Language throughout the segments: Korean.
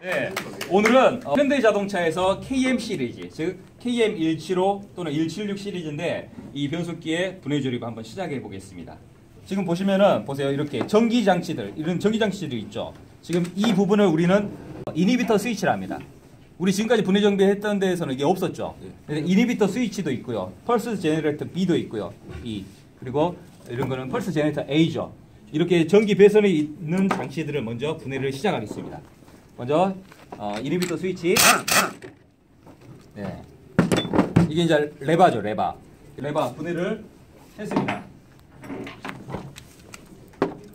네, 오늘은 현대 자동차에서 KM 시리즈, 즉 KM175 또는 176 시리즈인데 이 변속기의 분해 조립을 한번 시작해 보겠습니다. 지금 보시면은 보세요. 이렇게 전기 장치들, 이런 전기 장치들이 있죠. 지금 이 부분을 우리는 이니비터 스위치를 합니다. 우리 지금까지 분해 정비했던 데에서는 이게 없었죠. 이니비터 스위치도 있고요. 펄스 제너레이터 B도 있고요. 그리고 이런 거는 펄스 제너레이터 A죠. 이렇게 전기 배선이 있는 장치들을 먼저 분해를 시작하겠습니다. 먼저 이니비터 스위치. 네. 이게 이제 레바죠, 레바. 레바 분해를 했습니다.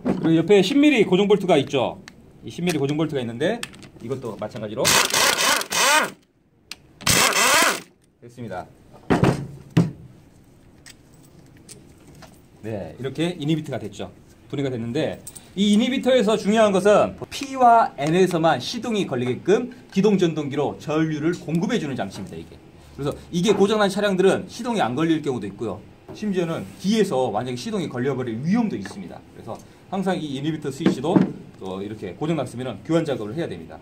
그리고 옆에 10mm 고정 볼트가 있죠. 이 10mm 고정 볼트가 있는데 이것도 마찬가지로 됐습니다. 네, 이렇게 이니비터가 됐죠. 분해가 됐는데 이 이니비터에서 중요한 것은 P와 N에서만 시동이 걸리게끔 기동 전동기로 전류를 공급해주는 장치입니다. 이게. 그래서 이게 고장난 차량들은 시동이 안 걸릴 경우도 있고요. 심지어는 뒤에서 완전히 시동이 걸려버릴 위험도 있습니다. 그래서 항상 이 이니비터 스위치도 또 이렇게 고장났으면 교환 작업을 해야 됩니다.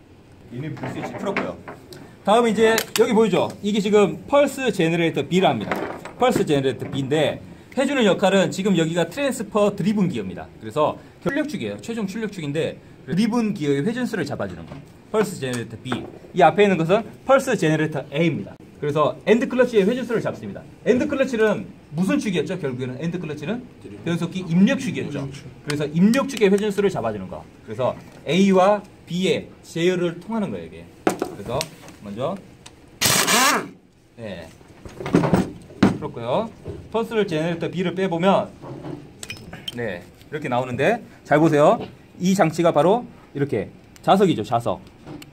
이니비터 스위치 풀었고요. 다음 이제 여기 보이죠? 이게 지금 펄스 제너레이터 B라 합니다. 펄스 제너레이터 B인데 해주는 역할은 지금 여기가 트랜스퍼 드리븐 기어입니다. 그래서 출력축이에요. 최종 출력축인데 드리븐 기어의 회전수를 잡아주는 거. 펄스 제너레이터 B. 이 앞에 있는 것은 펄스 제너레이터 A입니다. 그래서 엔드 클러치의 회전수를 잡습니다. 엔드 클러치는 무슨 축이었죠? 결국에는 엔드 클러치는 변속기 입력축이었죠. 그래서 입력축의 회전수를 잡아주는 거. 그래서 A와 B의 제어를 통하는 거예요, 이게. 그래서 먼저 네. 그렇고요. 펄스 제너레이터 B를 빼보면 네, 이렇게 나오는데 잘 보세요. 이 장치가 바로 이렇게 자석이죠.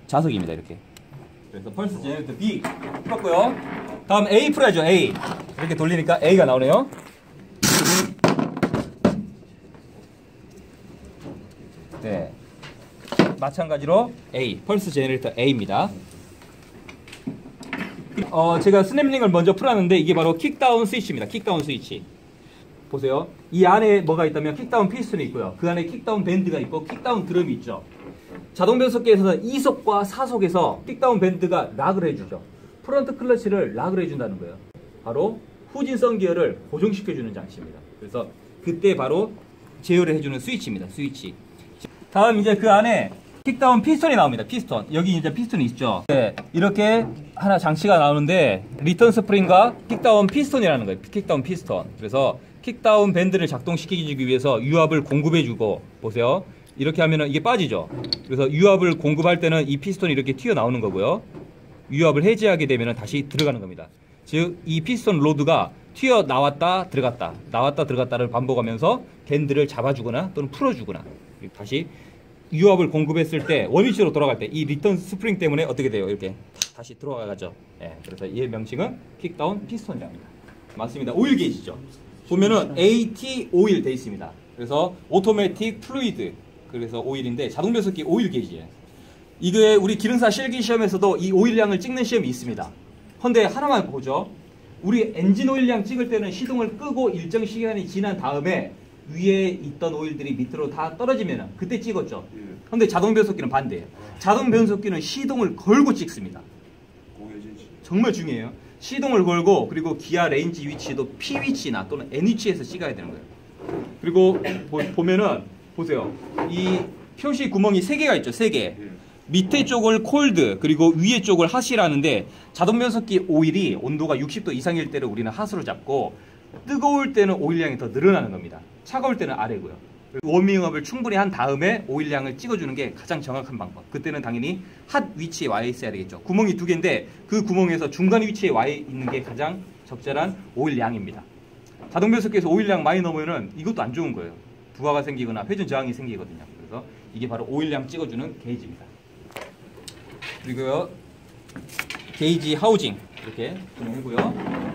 자석입니다. 이렇게. 그래서 펄스 제너레이터 B 풀었고요. 다음 A 풀어야죠. A. 이렇게 돌리니까 A가 나오네요. 네. 마찬가지로 A. 펄스 제너레이터 A입니다. 제가 스냅링을 먼저 풀었는데 이게 바로 킥다운 스위치입니다. 킥다운 스위치. 보세요. 이 안에 뭐가 있다면 킥다운 피스톤이 있고요. 그 안에 킥다운 밴드가 있고 킥다운 드럼이 있죠. 자동 변속기에서는 2속과 4속에서 킥다운 밴드가 락을 해주죠. 프론트 클러치를 락을 해준다는 거예요. 바로 후진성 기어를 고정시켜주는 장치입니다. 그래서 그때 바로 제어를 해주는 스위치입니다. 스위치. 다음 이제 그 안에 킥다운 피스톤이 나옵니다. 피스톤. 여기 이제 피스톤이 있죠. 네, 이렇게 하나 장치가 나오는데 리턴 스프링과 킥다운 피스톤이라는 거예요. 킥다운 피스톤. 그래서 킥다운 밴드를 작동시키기 위해서 유압을 공급해주고 보세요. 이렇게 하면은 이게 빠지죠. 그래서 유압을 공급할 때는 이 피스톤이 이렇게 튀어나오는 거고요. 유압을 해제하게 되면은 다시 들어가는 겁니다. 즉 이 피스톤 로드가 튀어나왔다 들어갔다 나왔다 들어갔다를 반복하면서 밴드를 잡아주거나 또는 풀어주거나 다시 유압을 공급했을 때 원위치로 돌아갈 때 이 리턴 스프링 때문에 어떻게 돼요? 이렇게 다시 들어가죠. 예, 그래서 이 명칭은 킥다운 피스톤이라고 합니다. 맞습니다. 오일 게이지죠. 보면은 AT 오일 돼 있습니다. 그래서 오토매틱 플루이드, 그래서 오일인데 자동 변속기 오일 게이지예요. 이게 우리 기능사 실기 시험에서도 이 오일량을 찍는 시험이 있습니다. 근데 하나만 보죠. 우리 엔진 오일량 찍을 때는 시동을 끄고 일정 시간이 지난 다음에 위에 있던 오일들이 밑으로 다 떨어지면 그때 찍었죠. 근데 자동 변속기는 반대예요. 자동 변속기는 시동을 걸고 찍습니다. 정말 중요해요. 시동을 걸고 그리고 기아 레인지 위치도 P 위치나 또는 N 위치에서 찍어야 되는 거예요. 그리고 보면은 보세요. 이 표시 구멍이 3개가 있죠. 3개. 밑에 쪽을 콜드 그리고 위에 쪽을 핫이라는데 자동 변속기 오일이 온도가 60도 이상일 때를 우리는 핫으로 잡고 뜨거울 때는 오일량이 더 늘어나는 겁니다. 차가울 때는 아래고요. 워밍업을 충분히 한 다음에 오일량을 찍어주는 게 가장 정확한 방법. 그때는 당연히 핫 위치에 와 있어야 되겠죠. 구멍이 2개인데 그 구멍에서 중간 위치에 와 있는 게 가장 적절한 오일량입니다. 자동 변속기에서 오일량 많이 넘으면 이것도 안 좋은 거예요. 부하가 생기거나 회전 저항이 생기거든요. 그래서 이게 바로 오일량 찍어주는 게이지입니다. 그리고요 게이지 하우징 이렇게 분해하고요.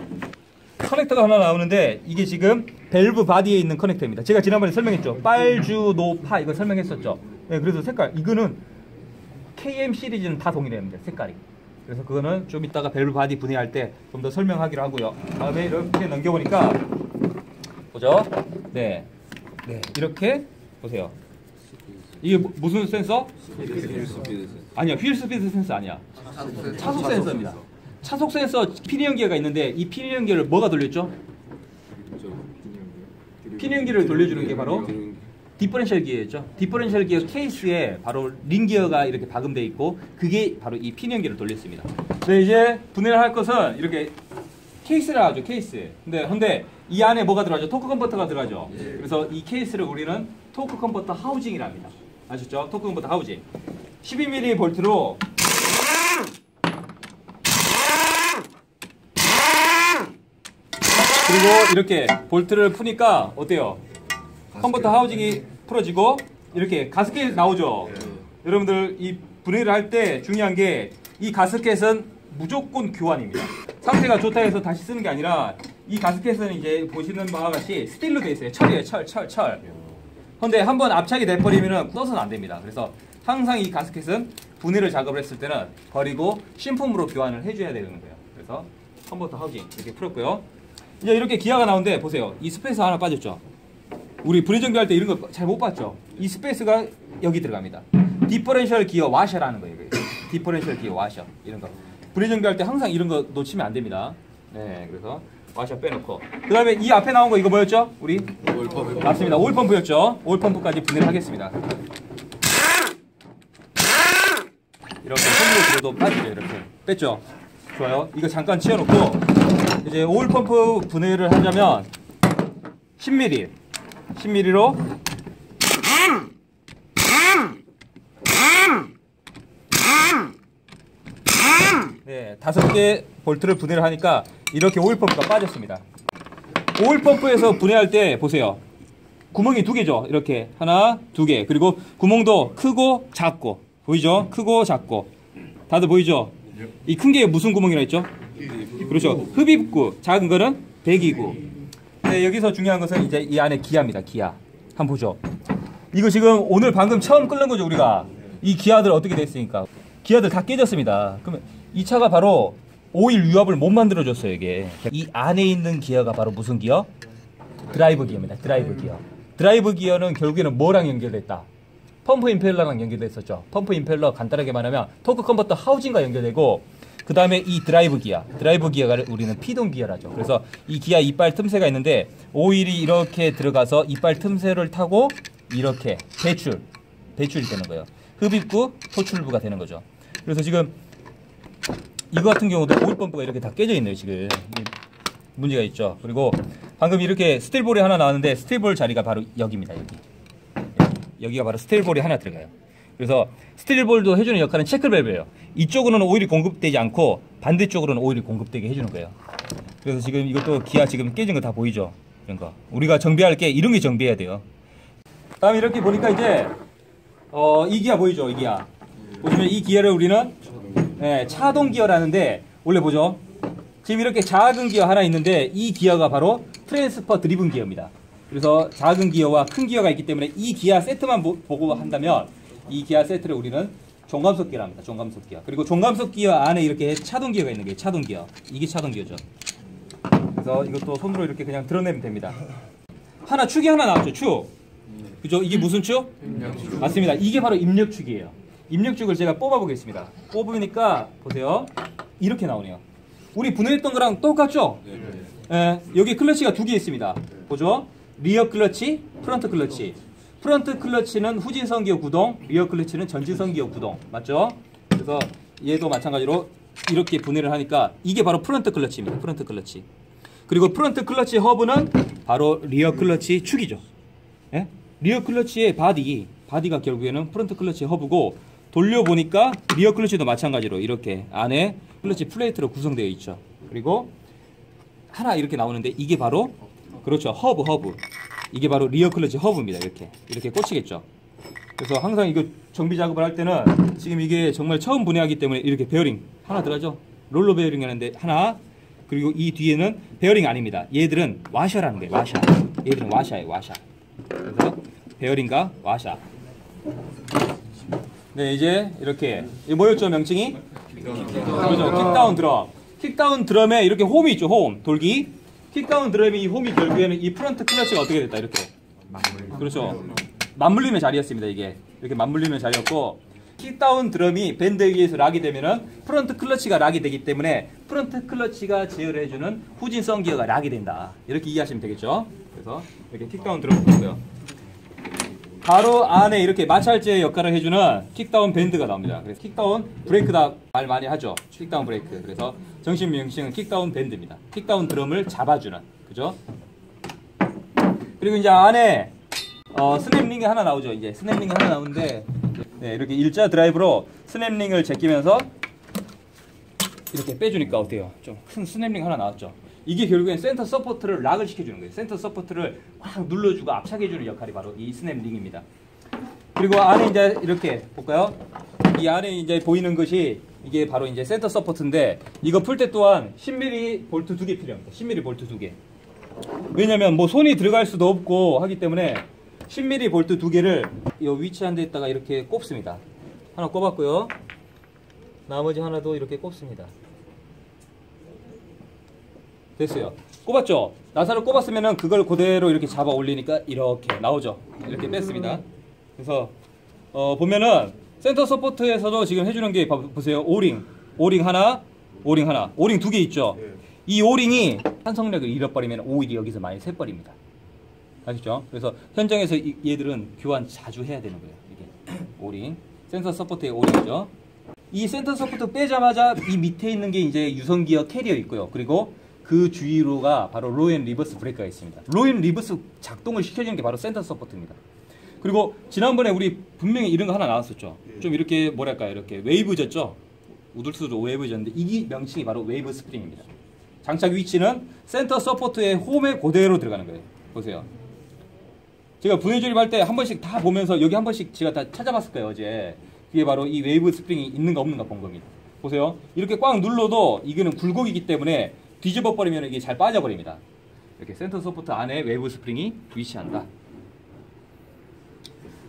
커넥터가 하나 나오는데 이게 지금 밸브 바디에 있는 커넥터입니다. 제가 지난번에 설명했죠. 빨주, 노파 이거 설명했었죠. 네, 그래서 색깔 이거는 KM 시리즈는 다 동일합니다. 색깔이. 그래서 그거는 좀 이따가 밸브 바디 분해할 때 좀 더 설명하기로 하고요. 다음에 이렇게 넘겨보니까 보죠. 네, 이렇게 보세요. 이게 무슨 센서? 아니야, 휠 스피드 센서 아니야. 차속 센서입니다. 차속 센서 피니언 기어가 있는데 이 피니언 기어를 뭐가 돌렸죠? 피니언 기어를 돌려주는 게 바로 디퍼런셜 기어였죠. 디퍼런셜 기어 케이스에 바로 링 기어가 이렇게 박음되어 있고 그게 바로 이 피니언 기어를 돌렸습니다. 네, 이제 분해를 할 것은 이렇게 케이스라 하죠. 케이스. 근데 이 안에 뭐가 들어가죠? 토크 컨버터가 들어가죠. 그래서 이 케이스를 우리는 토크 컨버터 하우징이라 합니다. 아셨죠? 토크 컨버터 하우징. 12mm 볼트로 그리고 이렇게 볼트를 푸니까 어때요? 컨버터 하우징이 풀어지고 이렇게 가스켓이 나오죠. 여러분들 이 분해를 할 때 중요한 게 이 가스켓은 무조건 교환입니다. 상태가 좋다 해서 다시 쓰는 게 아니라 이 가스켓은 이제 보시는 바와 같이 스틸로 되어 있어요. 철이에요. 철. 근데 한번 압착이 돼버리면 써서는 안 됩니다. 그래서 항상 이 가스켓은 분해를 작업을 했을 때는 버리고 신품으로 교환을 해줘야 되는 거예요. 그래서 컨버터 하우징 이렇게 풀었고요. 이제 이렇게 기아가 나오는데 보세요. 이 스페이스 하나 빠졌죠. 우리 분해 정비할 때 이런 거 잘 못 봤죠. 이 스페이스가 여기 들어갑니다. 디퍼런셜 기어 와셔라는 거예요. 디퍼런셜 기어 와셔 이런 거. 분해 정비할 때 항상 이런 거 놓치면 안 됩니다. 네, 그래서 와셔 빼놓고 그 다음에 이 앞에 나온 거 이거 뭐였죠? 우리? 오일펌프. 맞습니다. 오일펌프였죠. 오일펌프까지 분해를 하겠습니다. 이렇게 손으로 들어도 빠지죠. 이렇게 뺐죠. 좋아요. 이거 잠깐 치워놓고 이제 오일펌프 분해를 하자면 10mm로 네, 5개 볼트를 분해를 하니까 이렇게 오일펌프가 빠졌습니다. 오일펌프에서 분해할 때 보세요. 구멍이 2개죠. 이렇게 하나, 2개. 그리고 구멍도 크고 작고 보이죠? 크고 작고 다들 보이죠? 이 큰 게 무슨 구멍이라 했죠? 그렇죠. 흡입구. 작은 거는 배기구. 네, 여기서 중요한 것은 이제 이 안에 기아입니다. 기아. 한번 보죠. 이거 지금 오늘 방금 처음 끓는 거죠, 우리가. 이 기아들 어떻게 됐습니까? 기아들 다 깨졌습니다. 그러면 이 차가 바로 오일 유압을 못 만들어줬어요, 이게. 이 안에 있는 기어가 바로 무슨 기어? 드라이브 기어입니다. 드라이브 기어. 드라이브 기어는 결국에는 뭐랑 연결됐다? 펌프 임펠러랑 연결됐었죠. 펌프 임펠러 간단하게 말하면 토크 컨버터 하우징과 연결되고 그 다음에 이 드라이브 기어가 우리는 피동 기어라죠. 그래서 이 기아 이빨 틈새가 있는데 오일이 이렇게 들어가서 이빨 틈새를 타고 이렇게 배출이 되는 거예요. 흡입구, 소출부가 되는 거죠. 그래서 지금 이거 같은 경우도 오일 펌프가 이렇게 다 깨져 있네요. 지금 문제가 있죠. 그리고 방금 이렇게 스틸볼이 하나 나왔는데 스틸볼 자리가 바로 여기입니다. 여기가 바로 스틸볼이 하나 들어가요. 그래서 스틸볼도 해주는 역할은 체크밸브예요. 이쪽으로는 오일이 공급되지 않고 반대쪽으로는 오일이 공급되게 해주는 거예요. 그래서 지금 이것도 기아 지금 깨진 거 다 보이죠? 이런 거. 우리가 정비할 게 이런 게 정비해야 돼요. 다음에 이렇게 보니까 이제 이 기아 보이죠? 이 기아. 보시면 이 기아를 우리는 차동 기어라는데 원래 보죠? 지금 이렇게 작은 기어 하나 있는데 이 기어가 바로 트랜스퍼 드리븐 기어입니다. 그래서 작은 기어와 큰 기어가 있기 때문에 이 기아 세트만 보고 한다면 이 기아 세트를 우리는 종감속 기어라 합니다. 종감속 기어. 그리고 종감속 기어 안에 이렇게 차동 기어가 있는 게 차동 기어. 이게 차동 기어죠. 그래서 이것도 손으로 이렇게 그냥 드러내면 됩니다. 축이 하나 나왔죠. 축. 그죠? 이게 무슨 축? 입력축. 맞습니다. 이게 바로 입력축이에요. 입력축을 제가 뽑아 보겠습니다. 뽑으니까 보세요. 이렇게 나오네요. 우리 분해했던 거랑 똑같죠? 네. 여기 클러치가 2개 있습니다. 보죠? 리어 클러치, 프런트 클러치. 프런트 클러치는 후진선 기어 구동, 리어 클러치는 전진선 기어 구동. 맞죠? 그래서 얘도 마찬가지로 이렇게 분해를 하니까 이게 바로 프런트 클러치입니다. 프런트 클러치. 그리고 프런트 클러치 허브는 바로 리어 클러치 축이죠. 예? 리어 클러치의 바디가 결국에는 프런트 클러치 허브고 돌려보니까 리어 클러치도 마찬가지로 이렇게 안에 클러치 플레이트로 구성되어 있죠. 그리고 하나 이렇게 나오는데 이게 바로 그렇죠. 허브. 이게 바로 리어 클러치 허브입니다. 이렇게 꽂히겠죠. 그래서 항상 이거 정비 작업을 할 때는 지금 이게 정말 처음 분해하기 때문에 이렇게 베어링 하나 들어가죠. 롤러 베어링 하는데 하나 그리고 이 뒤에는 베어링 아닙니다. 얘들은 와셔라는 거예요. 와셔. 얘들은 와셔예요. 와셔. 그래서 베어링과 와셔. 네, 이제 이렇게 이게 뭐였죠 명칭이? 그렇죠. 킥다운 드럼. 킥다운 드럼에 이렇게 홈이 있죠. 홈 돌기. 킥다운 드럼이 이 홈이 결국에는 이 프런트 클러치가 어떻게 됐다 이렇게. 그렇죠. 맞물림의 자리였습니다 이게. 이렇게 맞물리는 자리였고, 킥다운 드럼이 밴드 위에서 락이 되면은 프론트 클러치가 락이 되기 때문에 프론트 클러치가 제어를 해주는 후진성 기어가 락이 된다. 이렇게 이해하시면 되겠죠. 그래서 이렇게 킥다운 드럼을 보고요. 바로 안에 이렇게 마찰제 역할을 해주는 킥다운 밴드가 나옵니다. 그래서 킥다운 브레이크다 말 많이 하죠. 킥다운 브레이크. 그래서 정식 명칭은 킥다운 밴드입니다. 킥다운 드럼을 잡아주는, 그죠? 그리고 이제 안에 스냅링이 하나 나오죠. 이제 스냅링이 하나 나오는데, 네, 이렇게 일자 드라이브로 스냅링을 제끼면서 이렇게 빼주니까 어때요? 좀 큰 스냅링 하나 나왔죠. 이게 결국엔 센터 서포트를 락을 시켜주는 거예요. 센터 서포트를 확 눌러주고 압착해주는 역할이 바로 이 스냅링입니다. 그리고 안에 이제 이렇게 볼까요? 이 안에 이제 보이는 것이 이게 바로 이제 센터 서포트인데, 이거 풀 때 또한 10mm 볼트 2개 필요합니다. 10mm 볼트 2개. 왜냐면 뭐 손이 들어갈 수도 없고 하기 때문에 10mm 볼트 2개를 이 위치한 데다가 이렇게 꼽습니다. 하나 꼽았고요. 나머지 하나도 이렇게 꼽습니다. 됐어요. 꼽았죠? 나사를 꼽았으면은 그걸 그대로 이렇게 잡아 올리니까 이렇게 나오죠. 이렇게 뺐습니다. 그래서 보면은 센터 서포트에서도 지금 해주는 게 보세요. 오링 하나, 오링 하나, 오링 2개 있죠. 이 오링이 탄성력을 잃어버리면 오일이 여기서 많이 새버립니다. 아시죠? 그래서 현장에서 얘들은 교환 자주 해야 되는 거예요. 이게 오링, 센터 서포트의 오링이죠. 이 센터 서포트 빼자마자 이 밑에 있는 게 이제 유선기어 캐리어 있고요. 그리고 그 주위로가 바로 로 앤 리버스 브레이크가 있습니다. 로 앤 리버스 작동을 시켜주는 게 바로 센터 서포트입니다. 그리고 지난번에 우리 분명히 이런 거 하나 나왔었죠. 좀 이렇게 뭐랄까요, 이렇게 웨이브졌죠. 우들수도 웨이브졌는데 이 명칭이 바로 웨이브 스프링입니다. 장착 위치는 센터 서포트의 홈에 그대로 들어가는 거예요. 보세요. 제가 분해 조립할 때 한 번씩 다 보면서 여기 한 번씩 제가 다 찾아봤을 거예요, 어제. 그게 바로 이 웨이브 스프링이 있는가 없는가 본 겁니다. 보세요. 이렇게 꽉 눌러도 이거는 굴곡이기 때문에 뒤집어 버리면 이게 잘 빠져버립니다. 이렇게 센터 서포트 안에 웨이브 스프링이 위치한다.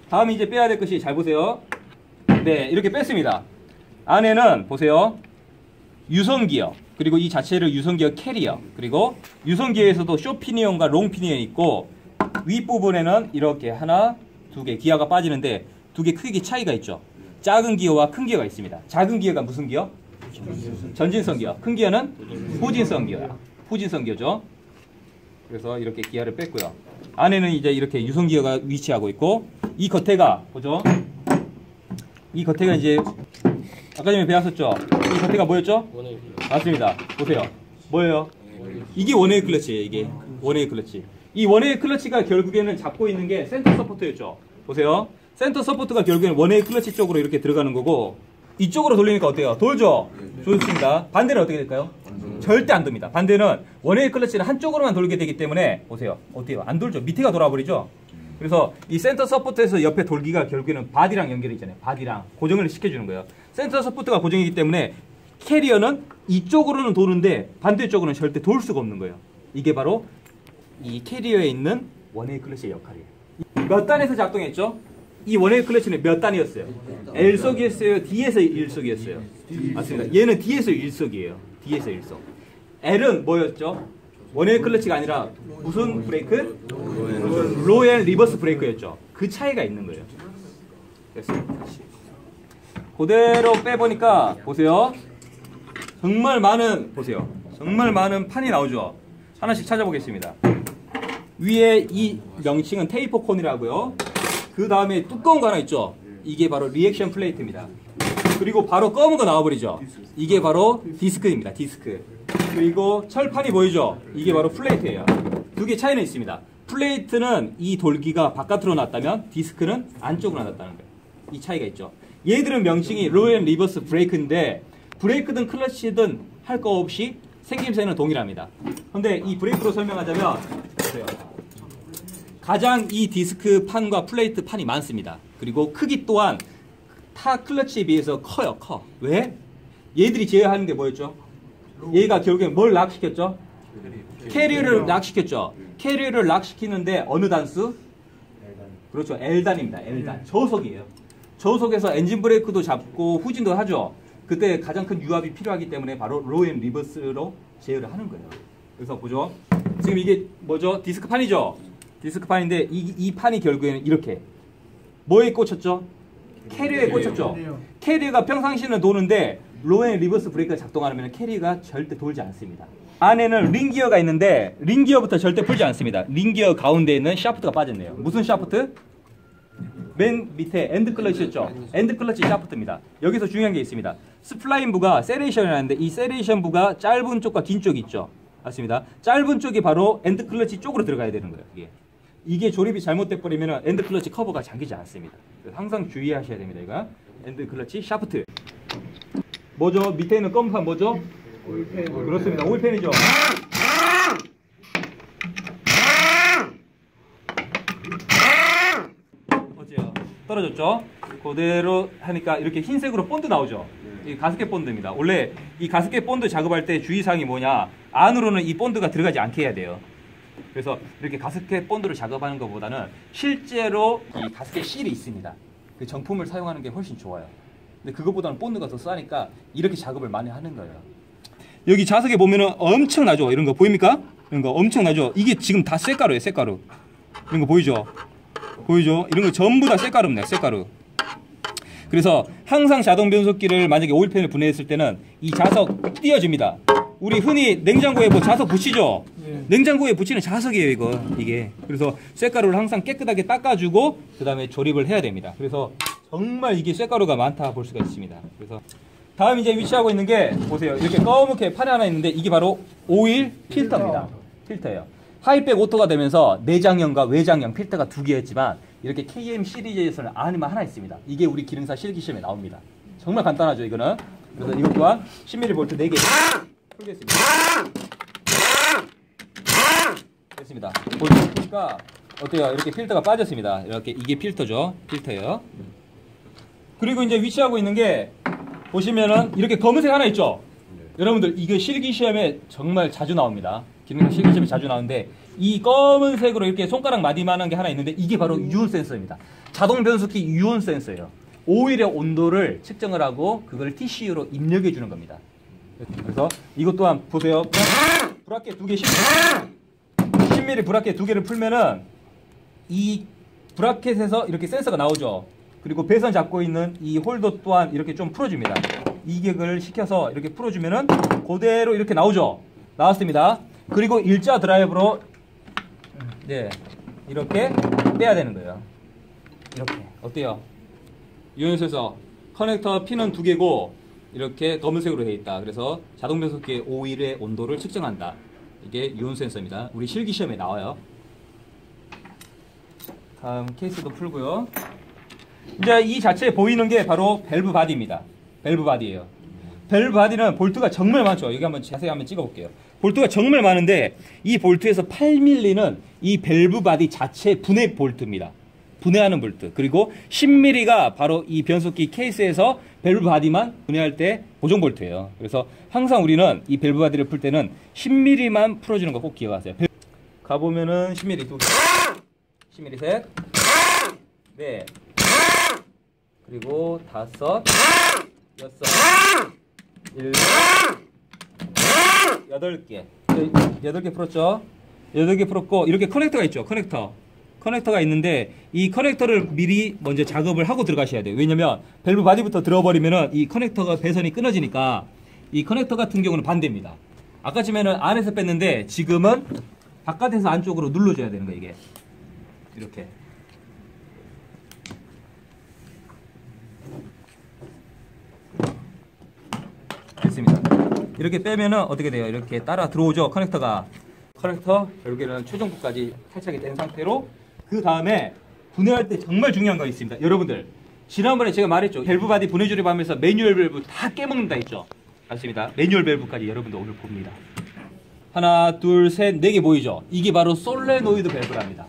다음 이제 빼야 될 것이, 잘 보세요. 네, 이렇게 뺐습니다. 안에는 보세요. 유선기어, 그리고 이 자체를 유선기어 캐리어, 그리고 유선기어에서도 쇼피니언과 롱피니언이 있고, 윗부분에는 이렇게 하나, 두 개 기어가 빠지는데 두 개 크기 차이가 있죠. 작은 기어와 큰 기어가 있습니다. 작은 기어가 무슨 기어? 전진성 기어. 큰 기어는 후진성 기어야. 후진성 기어죠. 그래서 이렇게 기어를 뺐고요. 안에는 이제 이렇게 유선 기어가 위치하고 있고, 이 겉에가 보죠. 이 겉에가 이제 아까 전에 배웠었죠. 이 겉에가 뭐였죠? 맞습니다. 보세요. 뭐예요? 이게 원웨이 클러치예요. 이게 원웨이 클러치. 이 원웨이 클러치가 결국에는 잡고 있는 게 센터 서포트였죠. 보세요. 센터 서포트가 결국에는 원웨이 클러치 쪽으로 이렇게 들어가는 거고, 이쪽으로 돌리니까 어때요? 돌죠? 좋습니다. 반대는 어떻게 될까요? 절대 안 돕니다. 반대는 원웨이 클러치는 한쪽으로만 돌게 되기 때문에, 보세요. 어때요? 안 돌죠? 밑에가 돌아버리죠? 그래서 이 센터 서포트에서 옆에 돌기가 결국에는 바디랑 연결이 있잖아요. 바디랑 고정을 시켜주는 거예요. 센터 서포트가 고정이기 때문에 캐리어는 이쪽으로는 도는데 반대쪽으로는 절대 돌 수가 없는 거예요. 이게 바로 이 캐리어에 있는 원웨이 클러치의 역할이에요. 몇 단에서 작동했죠? 이 원웨이 클러치는 몇 단이었어요? L석이었어요? D에서 1석이었어요? 맞습니다. 얘는 D에서 1석이에요. D에서 1석. L은 뭐였죠? 원웨이 클러치가 아니라 무슨 브레이크? 로 앤 리버스 브레이크였죠. 그 차이가 있는 거예요. 됐습니다. 그대로 빼보니까 보세요. 정말 많은, 보세요. 정말 많은 판이 나오죠. 하나씩 찾아보겠습니다. 위에 이 명칭은 테이퍼 콘이라고요. 그 다음에 두꺼운 거 하나 있죠. 이게 바로 리액션 플레이트입니다. 그리고 바로 검은 거 나와버리죠. 이게 바로 디스크입니다. 디스크. 그리고 철판이 보이죠. 이게 바로 플레이트예요. 두 개 차이는 있습니다. 플레이트는 이 돌기가 바깥으로 났다면 디스크는 안쪽으로 났다는 거예요. 이 차이가 있죠. 얘들은 명칭이 로 앤 리버스 브레이크인데, 브레이크든 클러치든 할 거 없이 생김새는 동일합니다. 근데 이 브레이크로 설명하자면, 보세요. 가장 이 디스크 판과 플레이트 판이 많습니다. 그리고 크기 또한 타 클러치에 비해서 커요. 커. 왜? 얘들이 제어하는 게 뭐였죠? 얘가 결국엔 뭘 락시켰죠? 캐리어를 락시켰죠. 캐리어를 락시키는데 어느 단수? 그렇죠. L단입니다. L단. 저속이에요. 저속에서 엔진 브레이크도 잡고 후진도 하죠. 그때 가장 큰 유압이 필요하기 때문에 바로 로 앤 리버스로 제어를 하는 거예요. 그래서 보죠. 지금 이게 뭐죠? 디스크 판이죠? 디스크 판인데 이 판이 결국에는 이렇게 뭐에 꽂혔죠? 캐리어에 꽂혔죠. 캐리어가 평상시는 도는데 로앤 리버스 브레이크가 작동하면 캐리어가 절대 돌지 않습니다. 안에는 링기어가 있는데 링기어부터 절대 풀지 않습니다. 링기어 가운데 있는 샤프트가 빠졌네요. 무슨 샤프트? 맨 밑에 엔드 클러치였죠. 엔드 클러치 샤프트입니다. 여기서 중요한 게 있습니다. 스플라인부가 세레이션이라는데 이 세레이션부가 짧은 쪽과 긴 쪽이 있죠. 맞습니다. 짧은 쪽이 바로 엔드 클러치 쪽으로 들어가야 되는 거예요. 이게 조립이 잘못돼 버리면 엔드 클러치 커버가 잠기지 않습니다. 항상 주의하셔야 됩니다. 이거 엔드 클러치 샤프트. 뭐죠? 밑에 있는 검판 뭐죠? 오일팬. 그렇습니다. 오일팬이죠. 어째요? 떨어졌죠? 그대로 하니까 이렇게 흰색으로 본드 나오죠? 이 가스켓 본드입니다. 원래 이 가스켓 본드 작업할 때 주의사항이 뭐냐? 안으로는 이 본드가 들어가지 않게 해야 돼요. 그래서 이렇게 가스켓 본드를 작업하는 것보다는 실제로 이 가스켓 실이 있습니다. 그 정품을 사용하는 게 훨씬 좋아요. 근데 그것보다는 본드가 더 싸니까 이렇게 작업을 많이 하는 거예요. 여기 자석에 보면은 엄청나죠? 이런 거 보입니까? 이런 거 엄청나죠? 이게 지금 다 쇳가루예요, 쇳가루. 이런 거 보이죠? 보이죠? 이런 거 전부 다 쇳가루입니다, 쇳가루. 그래서 항상 자동 변속기를 만약에 오일팬을 분해했을 때는 이 자석 띄어집니다. 우리 흔히 냉장고에 뭐 자석 붙이죠? 네. 냉장고에 붙이는 자석이에요, 이거. 이게. 그래서 쇳가루를 항상 깨끗하게 닦아주고 그 다음에 조립을 해야 됩니다. 그래서 정말 이게 쇳가루가 많다 볼 수가 있습니다. 그래서 다음 이제 위치하고 있는 게 보세요. 이렇게 검게 판이 하나 있는데 이게 바로 오일 필터입니다. 필터예요. 하이백 오토가 되면서 내장형과 외장형 필터가 두 개였지만 이렇게 KM 시리즈에서는 안에만 하나 있습니다. 이게 우리 기능사 실기 시험에 나옵니다. 정말 간단하죠, 이거는. 그래서 이것 또한 10mm 볼트 4개 풀겠습니다. 됐습니다. 보니까 어때요? 이렇게 필터가 빠졌습니다. 이렇게 이게 필터죠. 필터예요. 그리고 이제 위치하고 있는 게 보시면은 이렇게 검은색 하나 있죠? 여러분들 이거 실기 시험에 정말 자주 나옵니다. 기능사 실기 시험에 자주 나오는데 이 검은색으로 이렇게 손가락 마디만한 게 하나 있는데 이게 바로 유온 센서입니다. 자동 변속기 유온 센서예요. 오일의 온도를 측정을 하고 그걸 TCU로 입력해 주는 겁니다. 그래서 이것 또한 보세요. 브라켓 2개 10mm 브라켓 2개를 풀면은 이 브라켓에서 이렇게 센서가 나오죠. 그리고 배선 잡고 있는 이 홀더 또한 이렇게 좀 풀어줍니다. 이격을 시켜서 이렇게 풀어주면은 그대로 이렇게 나오죠. 나왔습니다. 그리고 일자 드라이브로 네 이렇게 빼야 되는 거예요. 이렇게 어때요? 유온센서 커넥터 핀은 2개고 이렇게 검은색으로 되어 있다. 그래서 자동 변속기의 오일의 온도를 측정한다. 이게 유온 센서입니다. 우리 실기 시험에 나와요. 다음 케이스도 풀고요. 이제 이 자체에 보이는 게 바로 밸브 바디입니다. 밸브 바디예요. 밸브 바디는 볼트가 정말 많죠. 여기 한번 자세히 한번 찍어 볼게요. 볼트가 정말 많은데 이 볼트에서 8mm는 이 밸브 바디 자체 분해 볼트입니다. 분해하는 볼트. 그리고 10mm가 바로 이 변속기 케이스에서 밸브 바디만 분해할 때 고정 볼트예요. 그래서 항상 우리는 이 밸브 바디를 풀 때는 10mm만 풀어주는 거 꼭 기억하세요. 가보면은 10mm 두 개, 10mm 셋, 네, 그리고 5, 6, 7, 8개. 8개 풀었죠? 8개 풀었고 이렇게 커넥터가 있죠. 커넥터가 있는데 이 커넥터를 미리 먼저 작업을 하고 들어가셔야 돼요. 왜냐면 밸브 바디부터 들어버리면은 이 커넥터가 배선이 끊어지니까 이 커넥터 같은 경우는 반대입니다. 아까 처음에는 안에서 뺐는데 지금은 바깥에서 안쪽으로 눌러줘야 되는 거예요. 이게 이렇게 됐습니다. 이렇게 빼면은 어떻게 돼요? 이렇게 따라 들어오죠. 커넥터 결국에는 최종부까지 탈착이 된 상태로 그 다음에 분해할 때 정말 중요한 거 있습니다. 여러분들 지난번에 제가 말했죠. 밸브 바디 분해 조립하면서 매뉴얼 밸브 다 깨먹는다 했죠. 맞습니다. 매뉴얼 밸브까지 여러분들 오늘 봅니다. 하나, 둘, 셋, 4개 보이죠? 이게 바로 솔레노이드 밸브랍니다.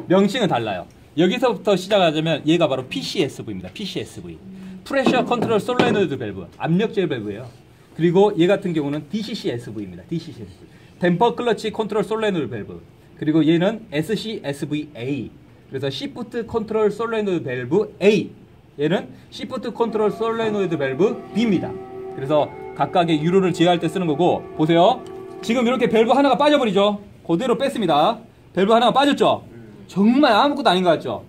명칭은 달라요. 여기서부터 시작하자면 얘가 바로 PCSV입니다. PCSV. 프레셔 컨트롤 솔레노이드 밸브. 압력제어 밸브예요. 그리고 얘 같은 경우는 DCCSV입니다. DCCSV. 댐퍼 클러치 컨트롤 솔레노이드 밸브. 그리고 얘는 SCSVA. 그래서 시프트 컨트롤 솔레노이드 밸브 A. 얘는 시프트 컨트롤 솔레노이드 밸브 B입니다. 그래서 각각의 유로를 제어할 때 쓰는 거고 보세요. 지금 이렇게 밸브 하나가 빠져버리죠. 그대로 뺐습니다. 밸브 하나가 빠졌죠. 정말 아무것도 아닌 것 같죠.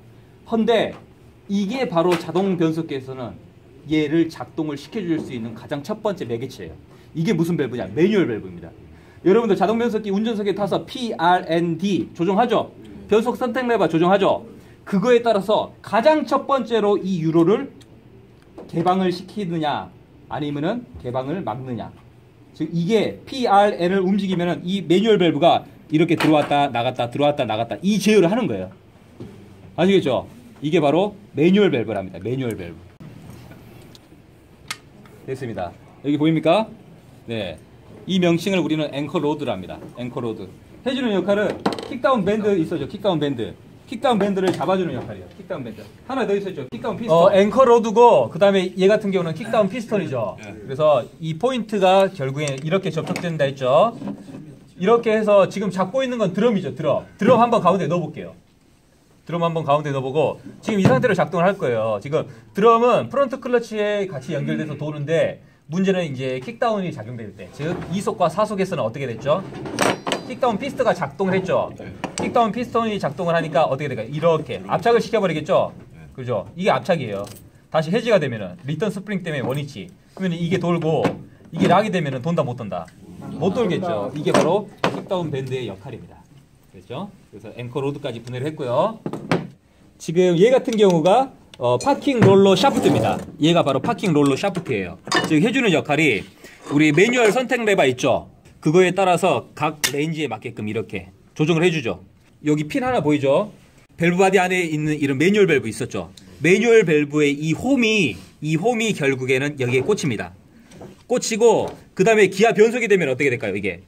헌데 이게 바로 자동 변속기에서는 얘를 작동을 시켜줄 수 있는 가장 첫 번째 매개체예요. 이게 무슨 밸브냐? 매뉴얼 밸브입니다. 여러분들 자동 변속기 운전석에 타서 P-R-N-D 조정하죠? 변속 선택 레버 조정하죠? 그거에 따라서 가장 첫 번째로 이 유로를 개방을 시키느냐 아니면은 개방을 막느냐. 즉 이게 PRN을 움직이면은 이 매뉴얼 밸브가 이렇게 들어왔다 나갔다 들어왔다 나갔다 이 제어를 하는 거예요. 아시겠죠? 이게 바로 매뉴얼 밸브랍니다. 매뉴얼 밸브. 됐습니다. 여기 보입니까? 네. 이 명칭을 우리는 앵커 로드랍니다. 앵커 로드. 해주는 역할은 킥다운 밴드 있었죠. 킥다운 밴드. 킥다운 밴드를 잡아주는 역할이에요. 킥다운 밴드. 하나 더 있었죠. 킥다운 피스톤. 앵커 로드고 그 다음에 얘 같은 경우는 킥다운 피스톤이죠. 그래서 이 포인트가 결국에 이렇게 접촉된다 했죠. 이렇게 해서 지금 잡고 있는 건 드럼이죠. 드럼. 드럼 한번 가운데 넣어볼게요. 드럼 한번 가운데 넣어보고 지금 이 상태로 작동을 할 거예요. 지금 드럼은 프론트 클러치에 같이 연결돼서 도는데 문제는 이제 킥다운이 작용될 때, 즉 2속과 4속에서는 어떻게 됐죠? 킥다운 피스트가 작동을 했죠. 킥다운 피스톤이 작동을 하니까 어떻게 될까요? 이렇게 압착을 시켜버리겠죠. 그죠? 이게 압착이에요. 다시 해지가 되면은 리턴 스프링 때문에 원위치. 그러면 이게 돌고 이게 락이 되면은 돈다 못 돈다? 못 돌겠죠. 이게 바로 킥다운 밴드의 역할입니다. 그렇죠? 그래서 앵커 로드까지 분해를 했고요. 지금 얘 같은 경우가 파킹 롤러 샤프트입니다. 얘가 바로 파킹 롤러 샤프트예요. 즉 해주는 역할이 우리 매뉴얼 선택 레버 있죠. 그거에 따라서 각 레인지에 맞게끔 이렇게 조정을 해주죠. 여기 핀 하나 보이죠? 밸브 바디 안에 있는 이런 매뉴얼 밸브 있었죠. 매뉴얼 밸브의 이 홈이 결국에는 여기에 꽂힙니다. 꽂히고 그 다음에 기아 변속이 되면 어떻게 될까요? 이게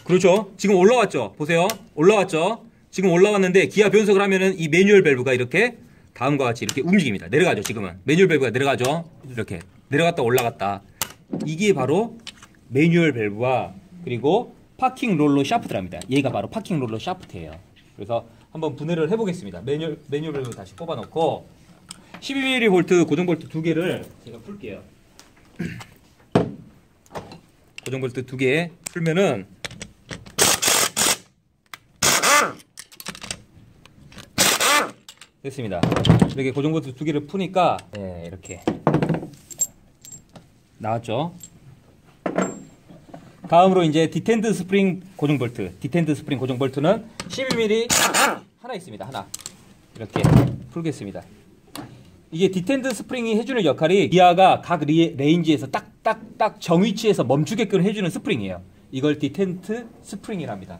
그렇죠. 지금 올라왔죠. 보세요. 올라왔죠. 지금 올라왔는데 기아 변속을 하면은 이 매뉴얼 밸브가 이렇게 다음과 같이 이렇게 움직입니다. 내려가죠. 지금은 매뉴얼 밸브가 내려가죠. 이렇게 내려갔다 올라갔다. 이게 바로 매뉴얼 밸브와 그리고 파킹 롤러 샤프트랍니다. 얘가 바로 파킹 롤러 샤프트예요. 그래서 한번 분해를 해보겠습니다. 매뉴얼 밸브 다시 뽑아놓고 12mm 볼트 고정 볼트 두 개를 제가 풀게요. 고정 볼트 두 개 풀면은 됐습니다. 이렇게 고정 볼트 두 개를 푸니까 네, 이렇게 나왔죠. 다음으로 이제 디텐드 스프링 고정 볼트. 디텐드 스프링 고정 볼트는 12mm 하나 있습니다. 하나. 이렇게 풀겠습니다. 이게 디텐드 스프링이 해주는 역할이 기아가 각 레인지에서 딱딱딱 정위치에서 멈추게끔 해주는 스프링이에요. 이걸 디텐트 스프링이랍니다.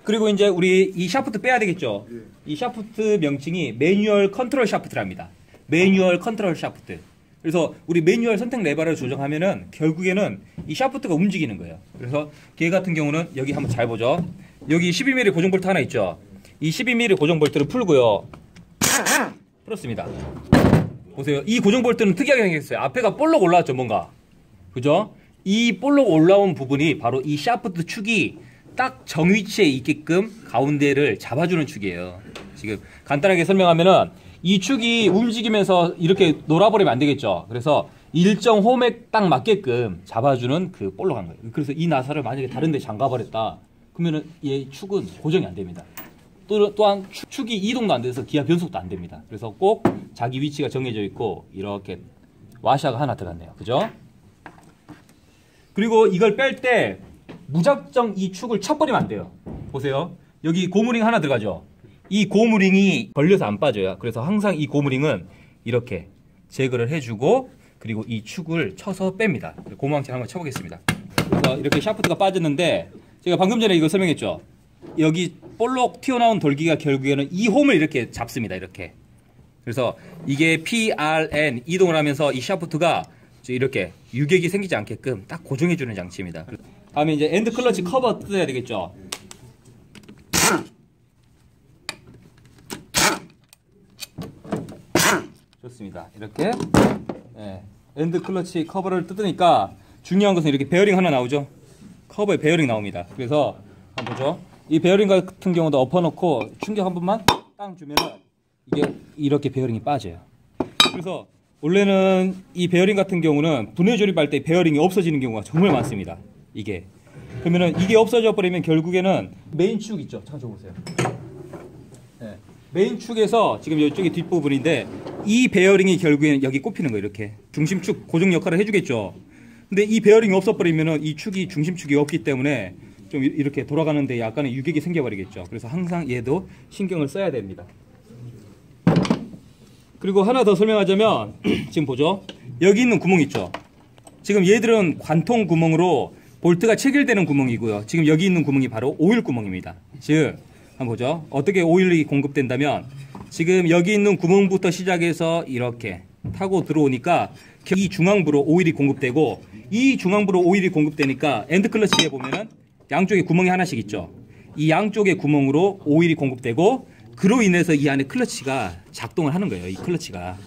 그리고 이제 우리 이 샤프트 빼야 되겠죠. 이 샤프트 명칭이 매뉴얼 컨트롤 샤프트랍니다. 매뉴얼 컨트롤 샤프트. 그래서 우리 매뉴얼 선택 레버를 조정하면은 결국에는 이 샤프트가 움직이는 거예요. 그래서 걔 같은 경우는 여기 한번 잘 보죠. 여기 12mm 고정 볼트 하나 있죠. 이 12mm 고정 볼트를 풀고요. 풀었습니다. 보세요. 이 고정 볼트는 특이하게 생겼어요. 앞에가 볼록 올라왔죠, 뭔가. 그죠? 이 볼록 올라온 부분이 바로 이 샤프트 축이 딱 정위치에 있게끔 가운데를 잡아주는 축이에요. 지금 간단하게 설명하면은 이 축이 움직이면서 이렇게 놀아버리면 안 되겠죠. 그래서 일정 홈에 딱 맞게끔 잡아주는 그 볼록한 거예요. 그래서 이 나사를 만약에 다른 데 잠가버렸다. 그러면은 얘 축은 고정이 안 됩니다. 또한 축이 이동도 안 돼서 기아 변속도 안 됩니다. 그래서 꼭 자기 위치가 정해져 있고 이렇게 와샤가 하나 들어갔네요. 그죠? 그리고 이걸 뺄 때 무작정 이 축을 쳐버리면 안 돼요. 보세요. 여기 고무링 하나 들어가죠. 이 고무링이 걸려서 안 빠져요. 그래서 항상 이 고무링은 이렇게 제거를 해주고 그리고 이 축을 쳐서 뺍니다. 고무망치를 한번 쳐보겠습니다. 그래서 이렇게 샤프트가 빠졌는데 제가 방금 전에 이거 설명했죠. 여기 볼록 튀어나온 돌기가 결국에는 이 홈을 이렇게 잡습니다. 이렇게. 그래서 이게 PRN 이동을 하면서 이 샤프트가 이렇게 유격이 생기지 않게끔 딱 고정해주는 장치입니다. 다음에 이제 엔드 클러치 커버 뜯어야 되겠죠. 좋습니다. 이렇게 네. 엔드 클러치 커버를 뜯으니까 중요한 것은 이렇게 베어링 하나 나오죠. 커버에 베어링 나옵니다. 그래서 한번 보죠. 이 베어링 같은 경우도 엎어놓고 충격 한 번만 땅 주면 이게 이렇게 베어링이 빠져요. 그래서 원래는 이 베어링 같은 경우는 분해 조립할 때 베어링이 없어지는 경우가 정말 많습니다. 이게 그러면은 이게 없어져 버리면 결국에는 메인 축 있죠. 잠깐 줘 보세요. 네. 메인 축에서 지금 이쪽이 뒷부분인데 이 베어링이 결국에는 여기 꼽히는 거예요. 이렇게 중심축 고정 역할을 해주겠죠. 근데 이 베어링이 없어버리면은 이 축이 중심축이 없기 때문에 좀 이렇게 돌아가는데 약간의 유격이 생겨버리겠죠. 그래서 항상 얘도 신경을 써야 됩니다. 그리고 하나 더 설명하자면 지금 보죠. 여기 있는 구멍 있죠. 지금 얘들은 관통 구멍으로 볼트가 체결되는 구멍이고요. 지금 여기 있는 구멍이 바로 오일 구멍입니다. 즉 한번 보죠. 어떻게 오일이 공급된다면 지금 여기 있는 구멍부터 시작해서 이렇게 타고 들어오니까 이 중앙부로 오일이 공급되고 이 중앙부로 오일이 공급되니까 엔드 클러치에 보면은 양쪽에 구멍이 하나씩 있죠. 이 양쪽의 구멍으로 오일이 공급되고 그로 인해서 이 안에 클러치가 작동을 하는 거예요. 이 클러치가.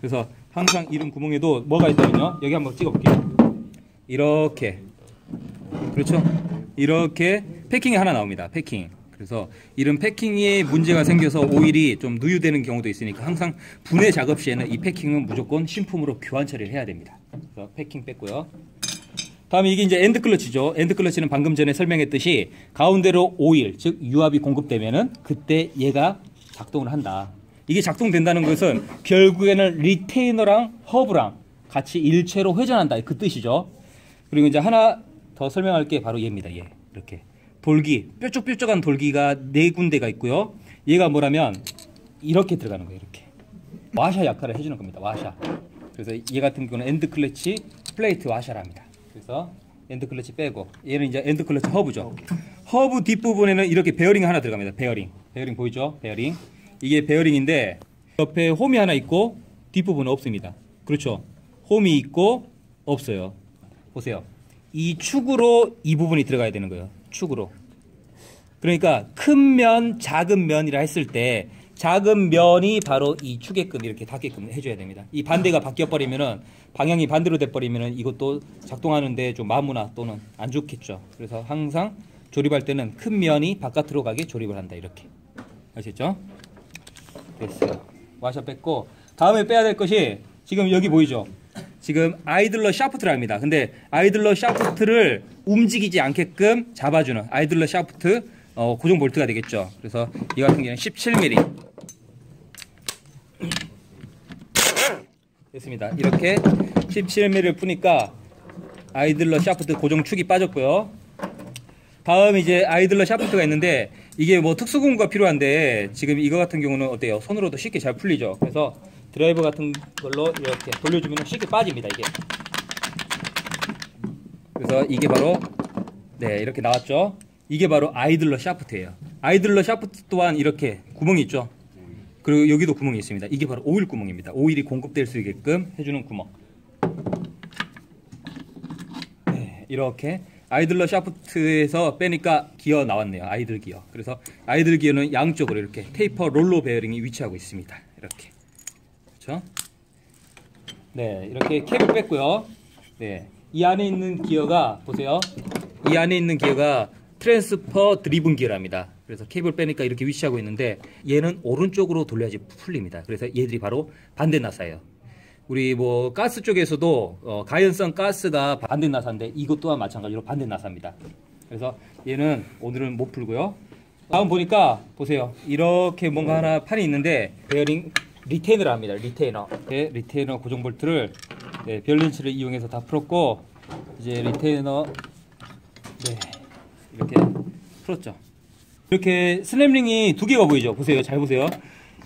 그래서 항상 이런 구멍에도 뭐가 있다면요. 여기 한번 찍어볼게요. 이렇게. 그렇죠? 이렇게 패킹이 하나 나옵니다. 패킹. 그래서 이런 패킹에 문제가 생겨서 오일이 좀 누유되는 경우도 있으니까 항상 분해 작업 시에는 이 패킹은 무조건 신품으로 교환 처리를 해야 됩니다. 그래서 패킹 뺐고요. 다음에 이게 이제 엔드 클러치죠. 엔드 클러치는 방금 전에 설명했듯이 가운데로 오일, 즉 유압이 공급되면은 그때 얘가 작동을 한다. 이게 작동된다는 것은 결국에는 리테이너랑 허브랑 같이 일체로 회전한다. 그 뜻이죠. 그리고 이제 하나 더 설명할 게 바로 얘입니다. 얘. 이렇게. 돌기, 뾰족뾰족한 돌기가 4군데가 있고요. 얘가 뭐라면 이렇게 들어가는 거예요. 이렇게. 와샤 역할을 해주는 겁니다. 와샤. 그래서 얘 같은 경우는 엔드 클러치 플레이트 와샤랍니다. 그래서 엔드 클러치 빼고 얘는 이제 엔드 클러치 허브죠. 허브 뒷부분에는 이렇게 베어링이 하나 들어갑니다. 베어링. 베어링 보이죠? 베어링. 이게 베어링인데 옆에 홈이 하나 있고 뒷부분은 없습니다. 그렇죠? 홈이 있고 없어요. 보세요. 이 축으로 이 부분이 들어가야 되는 거예요. 축으로. 그러니까 큰 면, 작은 면이라 했을 때 작은 면이 바로 이 축에끔 이렇게 닿게끔 해줘야 됩니다. 이 반대가 바뀌어버리면은 방향이 반대로 돼버리면은 이것도 작동하는데 좀 마무나 또는 안 좋겠죠. 그래서 항상 조립할 때는 큰 면이 바깥으로 가게 조립을 한다. 이렇게. 아시겠죠? 됐어요. 와셔 뺐고 다음에 빼야 될 것이 지금 여기 보이죠? 지금 아이들러 샤프트를 합니다. 근데 아이들러 샤프트를 움직이지 않게끔 잡아주는 아이들러 샤프트 고정 볼트가 되겠죠. 그래서 이 같은 경우는 17mm 됐습니다. 이렇게 17mm를 푸니까 아이들러 샤프트 고정축이 빠졌고요. 다음 이제 아이들러 샤프트가 있는데 이게 뭐 특수 공구가 필요한데 지금 이거 같은 경우는 어때요? 손으로도 쉽게 잘 풀리죠. 그래서 드라이버 같은 걸로 이렇게 돌려주면 쉽게 빠집니다. 이게. 그래서 이게 바로 네 이렇게 나왔죠. 이게 바로 아이들러 샤프트예요. 아이들러 샤프트 또한 이렇게 구멍이 있죠. 그리고 여기도 구멍이 있습니다. 이게 바로 오일 구멍입니다. 오일이 공급될 수 있게끔 해주는 구멍. 네, 이렇게 아이들러 샤프트에서 빼니까 기어 나왔네요. 아이들 기어. 그래서 아이들 기어는 양쪽으로 이렇게 테이퍼 롤러 베어링이 위치하고 있습니다. 이렇게. 그렇죠? 네, 이렇게 캡을 뺐고요. 네, 이 안에 있는 기어가 보세요. 이 안에 있는 기어가 트랜스퍼 드리븐 기어랍니다. 그래서 캡을 빼니까 이렇게 위치하고 있는데 얘는 오른쪽으로 돌려야지 풀립니다. 그래서 얘들이 바로 반대 나사예요. 우리 뭐 가스 쪽에서도 가연성 가스가 반대 나사인데 이것 또한 마찬가지로 반대 나사입니다. 그래서 얘는 오늘은 못 풀고요. 다음 보니까 보세요. 이렇게 뭔가 하나 판이 있는데 베어링 리테이너를 합니다. 리테이너. 네, 리테이너 고정 볼트를 네, 별린치를 이용해서 다 풀었고 이제 리테이너 네, 이렇게 풀었죠. 이렇게 스냅링이 두 개가 보이죠. 보세요. 잘 보세요.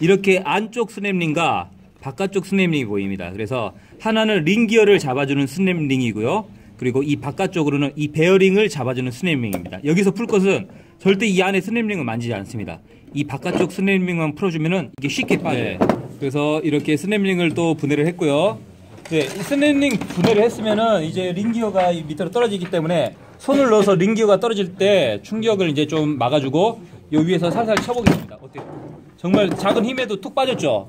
이렇게 안쪽 스냅링과 바깥쪽 스냅링이 보입니다. 그래서 하나는 링기어를 잡아주는 스냅링이고요. 그리고 이 바깥쪽으로는 이 베어링을 잡아주는 스냅링입니다. 여기서 풀 것은 절대 이 안에 스냅링을 만지지 않습니다. 이 바깥쪽 스냅링만 풀어주면은 이게 쉽게 빠져요. 네. 그래서 이렇게 스냅링을 또 분해를 했고요. 네, 이 스냅링 분해를 했으면은 이제 링기어가 밑으로 떨어지기 때문에 손을 넣어서 링기어가 떨어질 때 충격을 이제 좀 막아주고 요 위에서 살살 쳐보겠습니다. 어때요? 정말 작은 힘에도 툭 빠졌죠?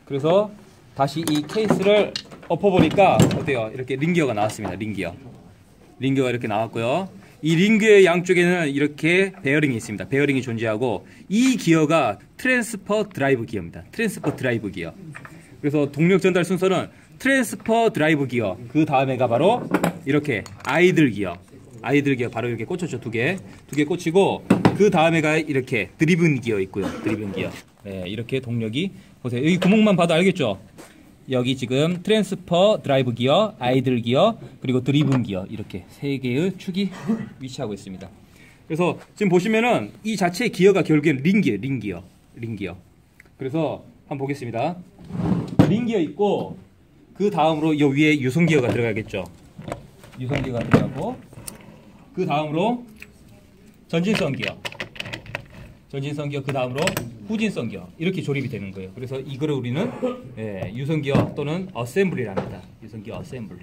그래서 다시 이 케이스를 엎어보니까 어때요? 이렇게 링기어가 나왔습니다. 링기어가 이렇게 나왔고요. 이 링기어의 양쪽에는 이렇게 베어링이 있습니다. 베어링이 존재하고 이 기어가 트랜스퍼 드라이브 기어입니다. 트랜스퍼 드라이브 기어. 그래서 동력 전달 순서는 트랜스퍼 드라이브 기어, 그 다음에가 바로 이렇게 아이들 기어 바로 이렇게 꽂혔죠. 두 개 꽂히고 그 다음에가 이렇게 드리븐 기어 있고요. 드리븐 기어. 네, 이렇게 동력이 보세요. 여기 구멍만 봐도 알겠죠? 여기 지금 트랜스퍼 드라이브 기어, 아이들 기어, 그리고 드리븐 기어 이렇게 세 개의 축이 위치하고 있습니다. 그래서 지금 보시면은 이 자체의 기어가 결국엔 링기어. 그래서 한번 보겠습니다. 링기어 있고 그 다음으로 이 위에 유성기어가 들어가겠죠. 유성기어가 들어가고 그 다음으로 전진성 기어, 그 다음으로 후진성 기어 이렇게 조립이 되는 거예요. 그래서 이거를 우리는 유성기어 또는 어셈블리를 합니다. 유성기어 어셈블리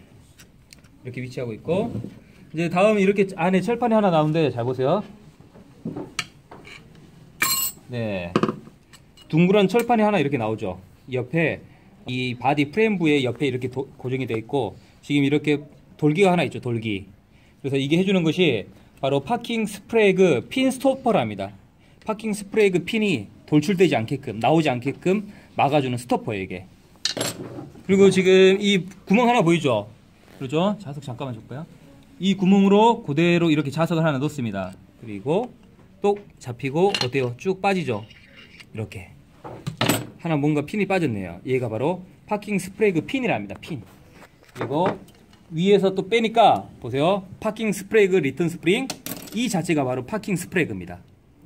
이렇게 위치하고 있고, 이제 다음 이렇게 안에 철판이 하나 나오는데 잘 보세요. 네, 둥그런 철판이 하나 이렇게 나오죠. 옆에 이 바디 프레임부의 옆에 이렇게 고정이 되어 있고, 지금 이렇게 돌기가 하나 있죠. 돌기. 그래서 이게 해주는 것이 바로 파킹 스프레그 핀 스토퍼랍니다. 파킹 스프레그 핀이 돌출되지 않게끔, 나오지 않게끔 막아주는 스토퍼예요, 이게. 그리고 지금 이 구멍 하나 보이죠? 그렇죠? 자석 잠깐만 줄까요? 이 구멍으로 그대로 이렇게 자석을 하나 넣습니다. 그리고 또 잡히고 어때요? 쭉 빠지죠? 이렇게. 하나 뭔가 핀이 빠졌네요. 얘가 바로 파킹 스프레그 핀이랍니다. 핀. 그리고 위에서 또 빼니까 보세요. 파킹 스프레그 리턴 스프링, 이 자체가 바로 파킹 스프레그입니다.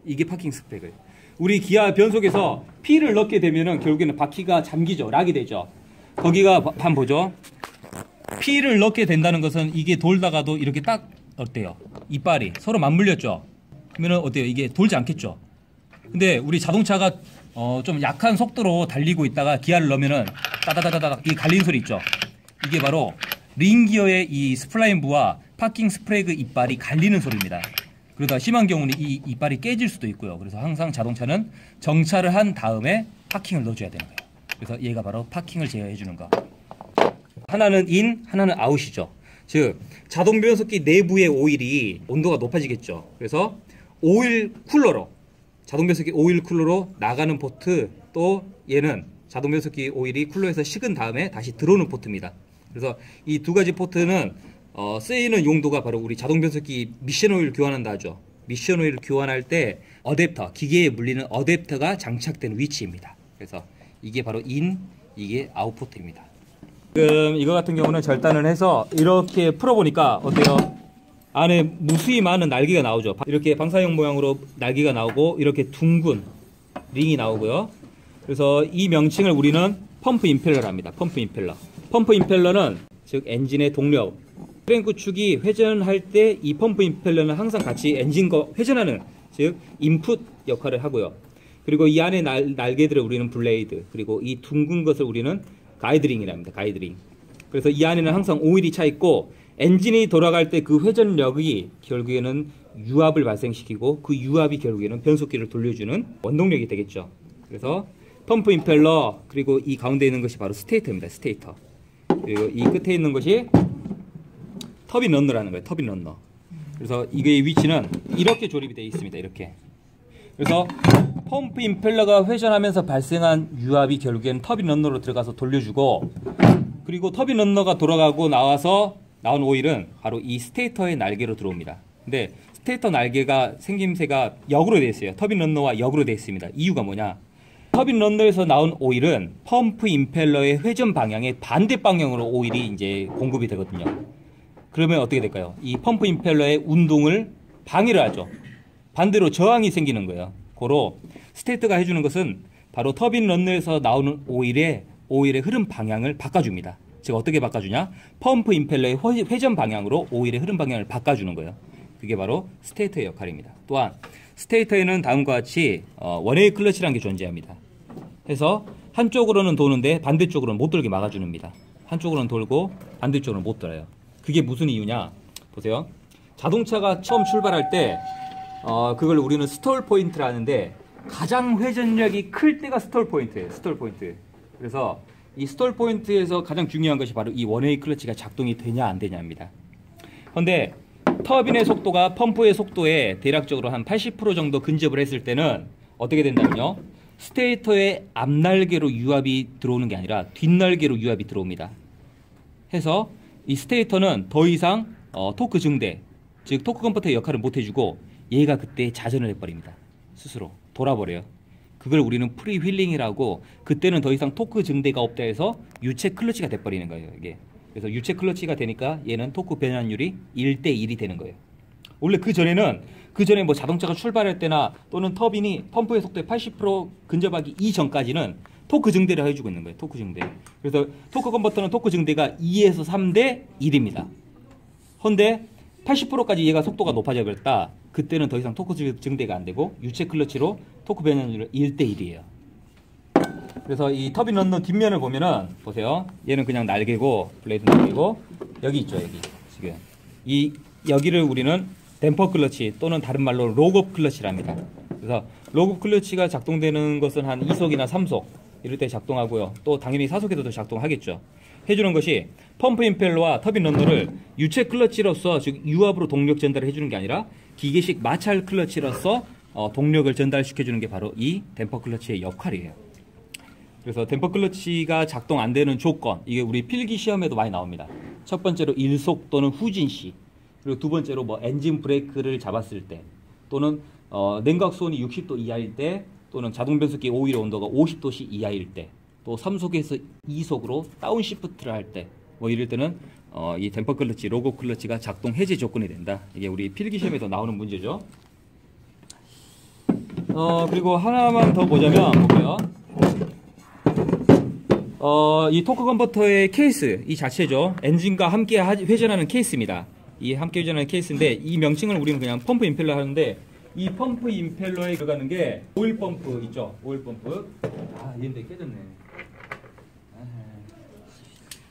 이게 파킹 스프레그. 우리 기아 변속에서 P를 넣게 되면은 결국에는 바퀴가 잠기죠. 락이 되죠. 거기가 한번 보죠. P를 넣게 된다는 것은 이게 돌다가도 이렇게 딱 어때요? 이빨이 서로 맞물렸죠. 그러면은 어때요? 이게 돌지 않겠죠. 근데 우리 자동차가 좀 약한 속도로 달리고 있다가 기아를 넣으면은 따다다다닥 이 갈리는 소리 있죠. 이게 바로 링기어의 이 스플라인부와 파킹 스프레그 이빨이 갈리는 소리입니다. 그러다 심한 경우는 이 이빨이 깨질 수도 있고요. 그래서 항상 자동차는 정차를 한 다음에 파킹을 넣어줘야 되는 거예요. 그래서 얘가 바로 파킹을 제어해 주는 거. 하나는 인, 하나는 아웃이죠. 즉 자동 변속기 내부의 오일이 온도가 높아지겠죠. 그래서 오일 쿨러로, 자동 변속기 오일 쿨러로 나가는 포트, 또 얘는 자동 변속기 오일이 쿨러에서 식은 다음에 다시 들어오는 포트입니다. 그래서 이 두 가지 포트는 쓰이는 용도가 바로 우리 자동 변속기 미션 오일 교환한다 하죠. 미션 오일 교환할 때 어댑터, 기계에 물리는 어댑터가 장착되는 위치입니다. 그래서 이게 바로 인, 이게 아웃 포트입니다. 지금 이거 같은 경우는 절단을 해서 이렇게 풀어보니까 어때요? 안에 무수히 많은 날개가 나오죠. 이렇게 방사형 모양으로 날개가 나오고 이렇게 둥근 링이 나오고요. 그래서 이 명칭을 우리는 펌프 임펠러를 합니다. 펌프 임펠러. 펌프 임펠러는 즉 엔진의 동력, 크랭크 축이 회전할 때 이 펌프 임펠러는 항상 같이 엔진과 회전하는, 즉 인풋 역할을 하고요. 그리고 이 안에 날개들을 우리는 블레이드, 그리고 이 둥근 것을 우리는 가이드링이랍니다. 가이드링. 그래서 이 안에는 항상 오일이 차 있고, 엔진이 돌아갈 때 그 회전력이 결국에는 유압을 발생시키고, 그 유압이 결국에는 변속기를 돌려주는 원동력이 되겠죠. 그래서 펌프 임펠러, 그리고 이 가운데 있는 것이 바로 스테이터입니다. 스테이터. 그리고 이 끝에 있는 것이 터빈 런너라는 거예요. 터빈 런너. 그래서 이거의 위치는 이렇게 조립이 되어 있습니다. 이렇게. 그래서 펌프 임펠러가 회전하면서 발생한 유압이 결국에는 터빈 런너로 들어가서 돌려주고, 그리고 터빈 런너가 돌아가고 나와서 나온 오일은 바로 이 스테이터의 날개로 들어옵니다. 근데 스테이터 날개가 생김새가 역으로 되어 있어요. 터빈 런너와 역으로 되어 있습니다. 이유가 뭐냐? 터빈 런너에서 나온 오일은 펌프 임펠러의 회전 방향의 반대 방향으로 오일이 이제 공급이 되거든요. 그러면 어떻게 될까요? 이 펌프 임펠러의 운동을 방해를 하죠. 반대로 저항이 생기는 거예요. 고로 스테이터가 해주는 것은 바로 터빈 런너에서 나오는 오일의 흐름 방향을 바꿔줍니다. 즉 어떻게 바꿔주냐? 펌프 임펠러의 회전 방향으로 오일의 흐름 방향을 바꿔주는 거예요. 그게 바로 스테이터의 역할입니다. 또한 스테이터에는 다음과 같이 원웨이 클러치라는 게 존재합니다. 해서 한쪽으로는 도는데 반대쪽으로는 못 돌게 막아줍니다. 한쪽으로는 돌고 반대쪽으로는 못 돌아요. 그게 무슨 이유냐? 보세요. 자동차가 처음 출발할 때 그걸 우리는 스톨 포인트라 하는데, 가장 회전력이 클 때가 스톨 포인트예요. 스톨 포인트. 그래서 이 스톨 포인트에서 가장 중요한 것이 바로 이 원웨이 클러치가 작동이 되냐 안 되냐입니다. 그런데 터빈의 속도가 펌프의 속도에 대략적으로 한 80% 정도 근접을 했을 때는 어떻게 된다면요? 스테이터의 앞날개로 유압이 들어오는 게 아니라 뒷날개로 유압이 들어옵니다. 해서 이 스테이터는 더 이상 토크 증대, 즉 토크 컨버터의 역할을 못 해주고, 얘가 그때 자전을 해버립니다. 스스로 돌아버려요. 그걸 우리는 프리 휠링이라고, 그때는 더 이상 토크 증대가 없다 해서 유체 클러치가 돼버리는 거예요. 이게. 그래서 유체 클러치가 되니까 얘는 토크 변환율이 1대1이 되는 거예요. 원래 그 전에 뭐 자동차가 출발할 때나 또는 터빈이 펌프의 속도에 80% 근접하기 이전까지는 토크 증대를 해주고 있는 거예요. 토크 증대. 그래서 토크 컨버터는 토크 증대가 2에서 3대 1입니다. 헌데 80%까지 얘가 속도가 높아져 버렸다. 그때는 더 이상 토크 증대가 안 되고 유체 클러치로 토크 변환율은 1대1이에요. 그래서 이 터빈 런너 뒷면을 보면은 보세요. 얘는 그냥 날개고, 블레이드 날개고, 여기 있죠. 여기 지금 여기를 우리는 댐퍼 클러치 또는 다른 말로 록업 클러치랍니다. 그래서 록업 클러치가 작동되는 것은 한 2속이나 3속 이럴 때 작동하고요. 또 당연히 4속에도 작동하겠죠. 해주는 것이 펌프 임펠러와 터빈 런너를 유체 클러치로서, 즉 유압으로 동력 전달을 해주는 게 아니라 기계식 마찰 클러치로서 동력을 전달시켜주는 게 바로 이 댐퍼 클러치의 역할이에요. 그래서 댐퍼 클러치가 작동 안 되는 조건, 이게 우리 필기 시험에도 많이 나옵니다. 첫 번째로 일속 또는 후진 시, 그리고 두 번째로 뭐 엔진 브레이크를 잡았을 때, 또는 냉각 수온이 60도 이하일 때, 또는 자동 변속기 오일의 온도가 50도씨 이하일 때, 또 3속에서 2속으로 다운 시프트를 할 때, 뭐 이럴 때는 이 댐퍼 클러치, 록업 클러치가 작동 해제 조건이 된다. 이게 우리 필기 시험에도 나오는 문제죠. 그리고 하나만 더 보자면 볼게요. 이 토크 컨버터의 케이스 이 자체죠. 엔진과 함께 회전하는 케이스입니다. 이 함께 회전하는 케이스인데, 이 명칭을 우리는 그냥 펌프 임펠러 하는데, 이 펌프 임펠러에 들어가는 게 오일 펌프 있죠. 오일 펌프. 얘인데 깨졌네.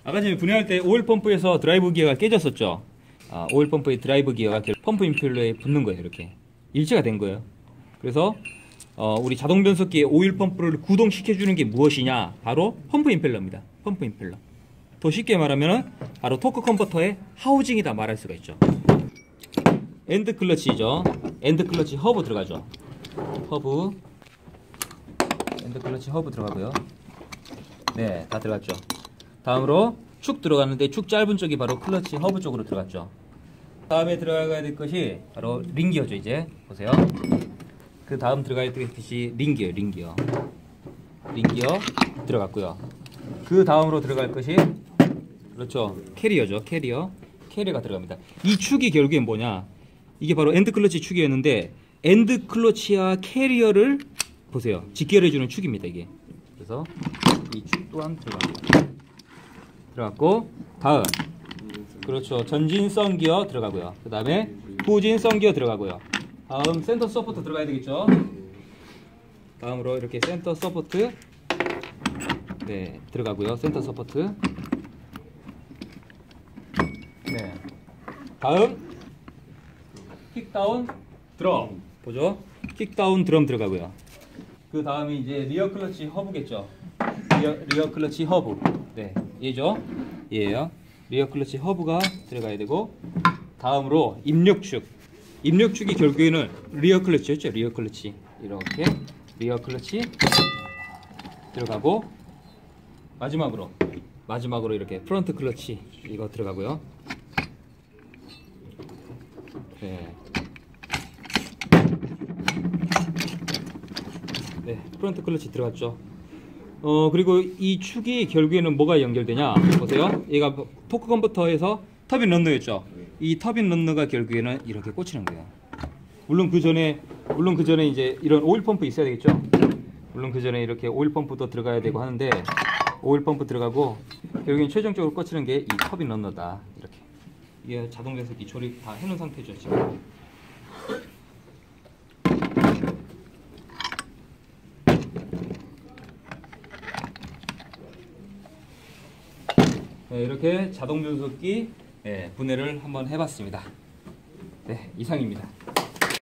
아까 전에 분해할 때 오일 펌프에서 드라이브 기어가 깨졌었죠. 오일 펌프의 드라이브 기어가 펌프 임펠러에 붙는 거예요. 이렇게 일체가 된 거예요. 그래서 우리 자동 변속기의 오일 펌프를 구동시켜주는 게 무엇이냐? 바로 펌프 임펠러입니다. 펌프 임펠러. 더 쉽게 말하면 바로 토크 컨버터의 하우징이다 말할 수가 있죠. 엔드 클러치죠. 엔드 클러치 허브 들어가죠. 허브. 엔드 클러치 허브 들어가고요. 네, 다 들어갔죠. 다음으로 축 들어갔는데, 축 짧은 쪽이 바로 클러치 허브 쪽으로 들어갔죠. 다음에 들어가야 될 것이 바로 링기어죠. 이제 보세요. 그 다음 들어가야 될 것이 링기어. 링기어 들어갔고요. 그 다음으로 들어갈 것이, 그렇죠, 캐리어죠. 캐리어가 들어갑니다. 이 축이 결국엔 뭐냐? 이게 바로 엔드 클러치 축이었는데, 엔드 클러치와 캐리어를 보세요. 직결해주는 축입니다. 이게. 그래서 이 축 또한 들어갔고, 다음, 그렇죠, 전진성 기어 들어가고요. 그 다음에 후진성 기어 들어가고요. 다음 센터 서포트 들어가야 되겠죠. 다음으로 이렇게 센터 서포트, 네, 들어가고요. 센터 서포트. 네. 다음 킥다운 드럼 보죠. 킥다운 드럼 들어가고요. 그 다음이 이제 리어 클러치 허브겠죠. 리어 클러치 허브. 네, 얘죠. 얘예요. 리어 클러치 허브가 들어가야 되고, 다음으로 입력축. 입력축이 결국에는 리어 클러치였죠. 리어 클러치. 이렇게 리어 클러치 들어가고, 마지막으로 이렇게 프론트 클러치 이거 들어가고요. 네. 네, 프론트 클러치 들어갔죠. 그리고 이 축이 결국에는 뭐가 연결되냐? 보세요. 얘가 토크 컨버터에서 터빈 런너였죠. 이 터빈 런너가 결국에는 이렇게 꽂히는 거예요. 물론 그 전에 이제 이런 오일 펌프 있어야 되겠죠. 물론 그 전에 이렇게 오일 펌프도 들어가야 되고 하는데, 오일 펌프 들어가고 결국엔 최종적으로 꽂히는 게 이 터빈 런너다. 이렇게. 이게 자동 변속기 조립 다 해놓은 상태죠 지금. 네, 이렇게 자동 변속기 분해를 한번 해봤습니다. 네, 이상입니다.